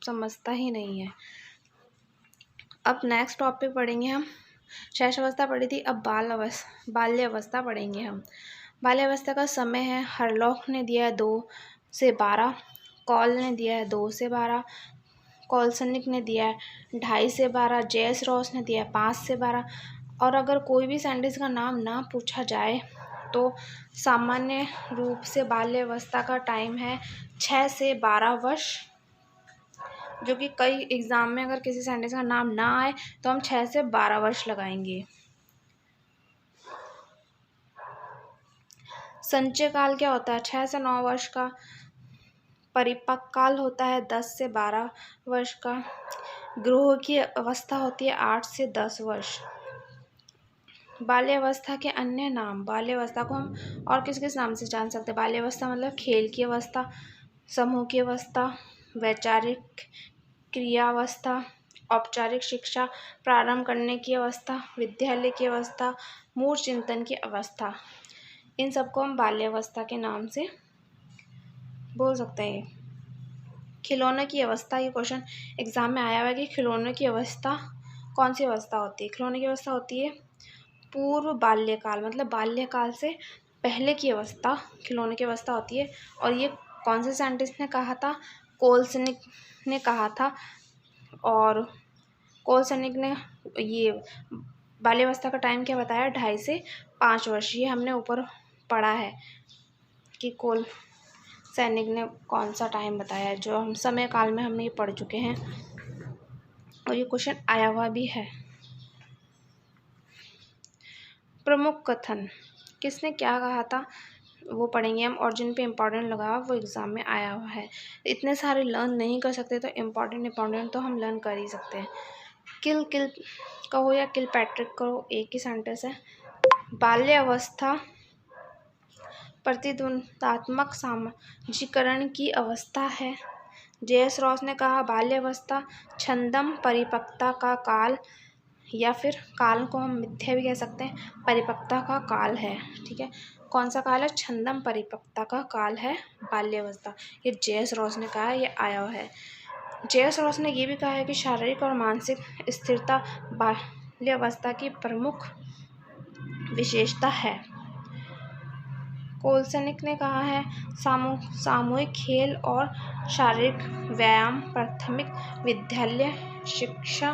समझता ही नहीं है। अब नेक्स्ट टॉपिक पढ़ेंगे हम, शैशवावस्था पढ़ी थी, अब बाल्यावस्था पढ़ेंगे हम। बाल्यावस्था का समय है, हरलॉक ने दिया है 2 से 12, कॉल ने दिया है 2 से 12, कॉल्सनिक ने दिया है 2.5 से 12, जेएस रॉस ने दिया है 5 से 12। और अगर कोई भी साइंटिस्ट का नाम ना पूछा जाए तो सामान्य रूप से बाल्यावस्था का टाइम है 6 से 12 वर्ष, जो कि कई एग्ज़ाम में अगर किसी साइंटिस्ट का नाम ना आए तो हम 6 से 12 वर्ष लगाएंगे। संचय काल क्या होता है? 6 से 9 वर्ष का। परिपक्व काल होता है 10 से 12 वर्ष का। ग्रोह की अवस्था होती है 8 से 10 वर्ष। बाल्यावस्था के अन्य नाम, बाल्यावस्था को हम और किस किस नाम से जान सकते हैं? बाल्यावस्था मतलब खेल की अवस्था, समूह की अवस्था, वैचारिक क्रियावस्था, औपचारिक शिक्षा प्रारंभ करने की अवस्था, विद्यालय की अवस्था, मूल चिंतन की अवस्था। इन सबको हम बाल्यावस्था के नाम से बोल सकते हैं। खिलौने की अवस्था, ये क्वेश्चन एग्जाम में आया हुआ है कि खिलौने की अवस्था कौन सी अवस्था होती है? खिलौने की अवस्था होती है पूर्व बाल्यकाल, मतलब बाल्यकाल से पहले की अवस्था खिलौने की अवस्था होती है। और ये कौन से साइंटिस्ट ने कहा था? कोल्सनिक ने कहा था। और कोल्सनिक ने ये बाल्यावस्था का टाइम क्या बताया? 2.5 से 5 वर्ष। ये हमने ऊपर पढ़ा है कि कोल्सनिक ने कौन सा टाइम बताया है, जो हम समय काल में हमने ये पढ़ चुके हैं और ये क्वेश्चन आया हुआ भी है। प्रमुख कथन, किसने क्या कहा था वो पढ़ेंगे हम, और जिन पे इम्पॉर्टेंट लगा वो एग्ज़ाम में आया हुआ है। इतने सारे लर्न नहीं कर सकते तो इम्पॉर्टेंट तो हम लर्न कर ही सकते हैं। किल कहो या किल पैट्रिक कहो, एक ही सेंटेंस है। बाल्यावस्था प्रतिद्वंदात्मक सामाजिकरण की अवस्था है। जेएस रॉस ने कहा बाल्यावस्था छंदम परिपक्वता का काल, या फिर काल को हम मिथ्या भी कह सकते हैं, परिपक्वता का काल है। ठीक है, कौन सा काल है? छंदम परिपक्वता का काल है बाल्यावस्था। ये जेएस रॉस ने कहा है, ये आया हुआ है। जेएस रॉस ने ये भी कहा है कि शारीरिक और मानसिक स्थिरता बाल्यावस्था की प्रमुख विशेषता है। कोल्सनिक ने कहा है सामूहिक खेल और शारीरिक व्यायाम प्राथमिक विद्यालय शिक्षा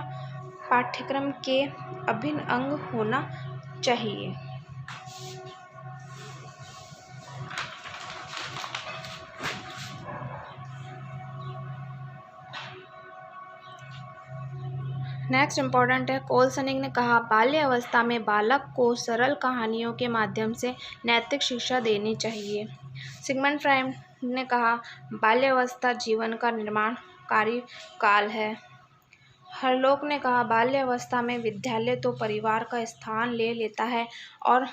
पाठ्यक्रम के अभिन्न अंग होना चाहिए। नेक्स्ट इम्पॉर्टेंट है, कोल्सनिक ने कहा बाल्यावस्था में बालक को सरल कहानियों के माध्यम से नैतिक शिक्षा देनी चाहिए। सिगमंड फ्राइड ने कहा बाल्यावस्था जीवन का निर्माणकारी काल है। हरलॉक ने कहा बाल्यावस्था में विद्यालय तो परिवार का स्थान ले लेता है और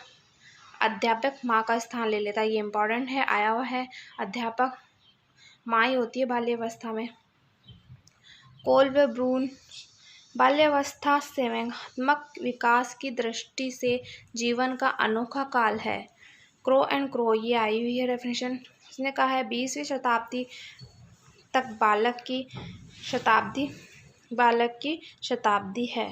अध्यापक माँ का स्थान ले लेता है। ये इम्पॉर्टेंट है, आया हुआ है। अध्यापक माँ ही होती है बाल्यावस्था में। कोल्वे ब्रून बाल्यावस्था संवेगात्मक विकास की दृष्टि से जीवन का अनोखा काल है। क्रो एंड क्रो, ये आई हुई है डेफिनेशन। उसने कहा है 20वीं शताब्दी तक बालक की शताब्दी है।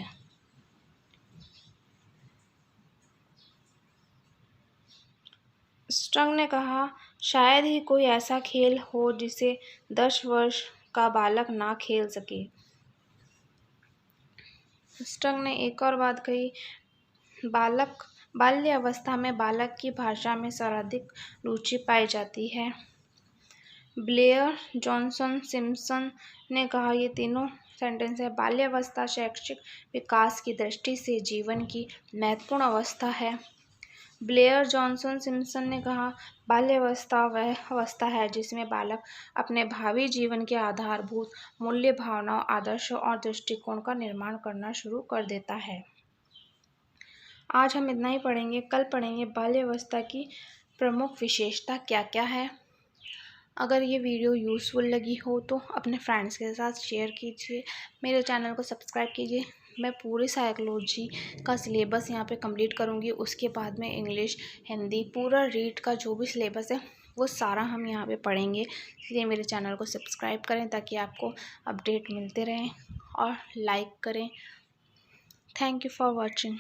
स्ट्रंग ने कहा शायद ही कोई ऐसा खेल हो जिसे 10 वर्ष का बालक ना खेल सके। स्ट्रंग ने एक और बात कही, बाल्य अवस्था में बालक की भाषा में सर्वाधिक रुचि पाई जाती है। ब्लेयर, जॉनसन, सिम्पसन ने कहा, ये तीनों सेंटेंस है, बाल्यावस्था शैक्षिक विकास की दृष्टि से जीवन की महत्वपूर्ण अवस्था है। ब्लेयर, जॉनसन, सिम्पसन ने कहा बाल्यावस्था वह अवस्था है जिसमें बालक अपने भावी जीवन के आधारभूत मूल्य, भावनाओं, आदर्शों और दृष्टिकोण का निर्माण करना शुरू कर देता है। आज हम इतना ही पढ़ेंगे, कल पढ़ेंगे बाल्यावस्था की प्रमुख विशेषता क्या क्या है। अगर ये वीडियो यूज़फुल लगी हो तो अपने फ्रेंड्स के साथ शेयर कीजिए, मेरे चैनल को सब्सक्राइब कीजिए। मैं पूरी साइकोलॉजी का सिलेबस यहाँ पे कंप्लीट करूँगी, उसके बाद में इंग्लिश, हिंदी, पूरा रीड का जो भी सिलेबस है वो सारा हम यहाँ पे पढ़ेंगे। इसलिए मेरे चैनल को सब्सक्राइब करें ताकि आपको अपडेट मिलते रहें और लाइक करें। Thank you for watching.